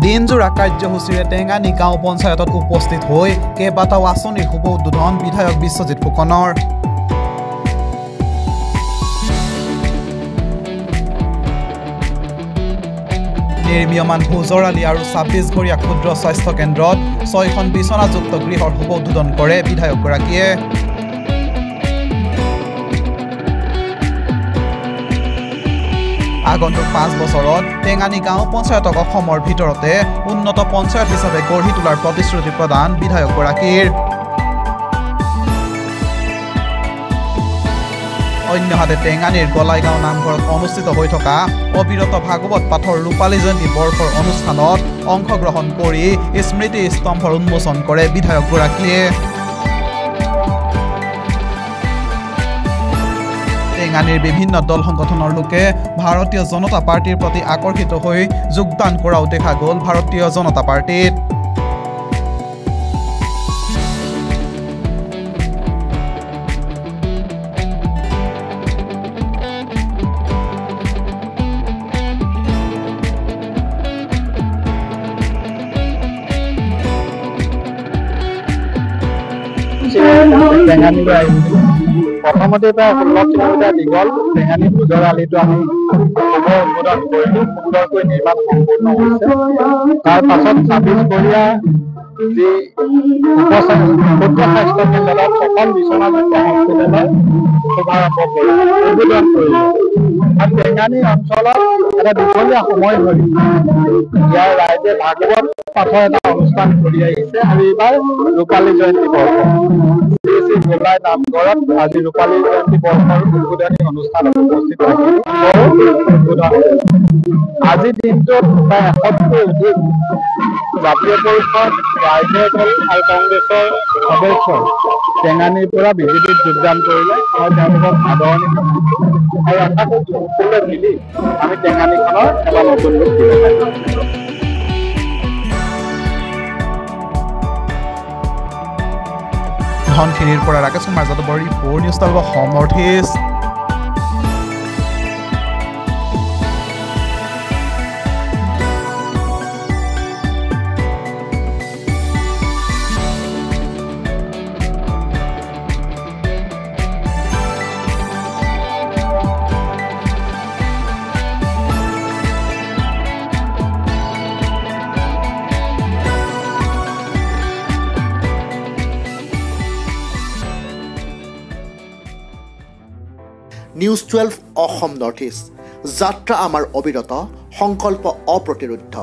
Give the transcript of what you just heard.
দিনজোৰা কাৰ্যসূচীৰে টেঙানী গাঁও পঞ্চায়তত উপস্থিত হৈ কেইবাটাও আঁচনিৰ শুভ উদ্বোধন বিধায়ক বিশ্বজিৎ ফুকনৰ। নিৰ্মীয়মান ভোজৰালী আৰু ২৬ ঘৰীয়া ক্ষুদ্ৰ স্বাস্থ্য কেন্দ্ৰত ৬খন বিচনাযুক্ত গৃহৰ শুভ উদ্বোধন কৰে বিধায়কগৰাকীয়ে। আগন্তুক ৫ বছৰত টেঙানী গাঁও পঞ্চায়তক অসমৰ ভিতৰতে উন্নত পঞ্চায়ত হিচাপে গঢ়ি তোলাৰ প্ৰতিশ্ৰুতি প্ৰদান বিধায়কগৰাকীৰ। অন্যহাতে টেঙানীৰ গলাইগাঁও নামঘৰত অনুষ্ঠিত হৈ থকা অবিৰত ভাগৱত পাঠৰ ৰূপালী জয়ন্তী বৰ্ষৰ অনুষ্ঠানত অংশগ্ৰহণ কৰি স্মৃতি স্তম্ভৰ উন্মোচন কৰে বিধায়কগৰাকীয়ে। টেঙানীৰ বিভিন্ন দল সংগঠনৰ লোকে ভাৰতীয় জনতা পাৰ্টিৰ প্ৰতি আকৰ্ষিত হৈ যোগদান কৰাও দেখা গ'ল ভাৰতীয় জনতা পাৰ্টিত। প্ৰথমতে প্ৰায় ১৬ কিলোমিটাৰ দীঘল টেঙানী ভোজৰালীটো আমি উদ্বোধন কৰিলোঁ। সুন্দৰকৈ নিৰ্মাণ সম্পূৰ্ণ হৈছে। তাৰ পাছত ২৬ ঘৰীয়া যি ক্ষুদ্ৰ স্বাস্থ্য কেন্দ্ৰত ৬খন বিচনাযুক্ত হস্পিটেলৰ শুভাৰম্ভ কৰিলোঁ, উদ্বোধন কৰিলোঁ। আৰু টেঙানী অঞ্চলত এটা দীঘলীয়া সময় ধৰি ইয়াৰ ৰাইজে ভাগৱত পাঠৰ এটা অনুষ্ঠান কৰি আহিছে আৰু এইবাৰ ৰূপালী জয়ন্তী বৰ্ষ গোলাই নামঘৰত আজি ৰূপালী জয়ন্তী বৰ্ষৰ উদ্বোধনী অনুষ্ঠানত উপস্থিত থাকিব। আজিৰ দিনটোত প্ৰায় ১০০তকৈ অধিক জাতীয় পৰিষদ, ৰাইজৰ দল আৰু কংগ্ৰেছৰ সদস্যই টেঙানীৰ পৰা বিজেপিত যোগদান কৰিলে। মই তেওঁলোকক আদৰণি জনাইছোঁ আৰু আশা কৰিছোঁ সকলোৱে মিলি আমি টেঙানীখনৰ এটা নতুন ৰূপ দিব পাৰিম। ধনশিৰিৰ পৰা ৰাকেশ কুমাৰ যাদৱৰ report, news 12 Assam north east. News 12 Assam north east. যাত্ৰা আমাৰ অবিৰত, সংকল্প অপ্ৰতিৰোধ্য।